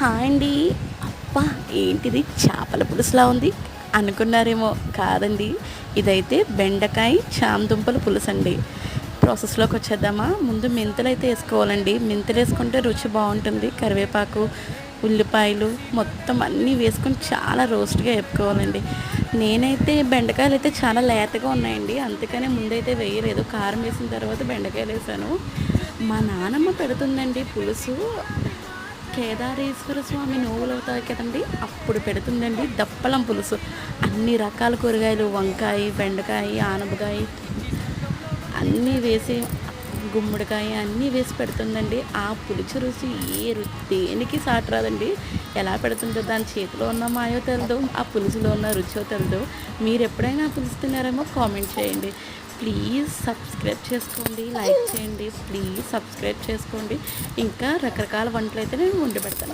Hi అండి. అబ్బా! ఏంటిది చేపల పులుసులా ఉంది అనుకున్నారేమో, కాదండి. ఇదైతే బెండకాయ చామదుంపల పులుసండి. ప్రాసెస్లోకి వచ్చేద్దామా. ముందు మెంతులైతే వేసుకోవాలండి. మెంతులు వేసుకుంటే రుచి బాగుంటుంది. కరివేపాకు, ఉల్లిపాయలు మొత్తం అన్నీ వేసుకొని చాలా రోస్ట్గా వేపుకోవాలండి. నేనైతే బెండకాయలు అయితే చాలా లేతగా ఉన్నాయండి, అందుకనే ముందైతే వేయలేదు. కారం వేసిన తర్వాత బెండకాయలు వేసాను. మా నానమ్మ పెడుతుందండి పులుసు. కేదారేశ్వర స్వామి నోవులు అవుతాయి కదండి, అప్పుడు పెడుతుందండి దప్పలం పులుసు. అన్ని రకాల కూరగాయలు, వంకాయ, బెండకాయ, ఆనపకాయ అన్నీ వేసి, గుమ్మడికాయ అన్నీ వేసి పెడుతుందండి. ఆ పులుసు రుచి దేనికి సాటి రాదండి. ఎలా పెడుతుందో, దాని చేతిలో ఉన్న మాయో తెలదు, ఆ పులుసులో ఉన్న రుచో తెలదు. మీరు ఎప్పుడైనా పులుసు తిన్నారేమో కామెంట్ చేయండి. ప్లీజ్ సబ్స్క్రైబ్ చేసుకోండి, లైక్ చేయండి, ప్లీజ్ సబ్స్క్రైబ్ చేసుకోండి. ఇంకా రకరకాల వంటలు అయితే నేను వండి పెడతాను.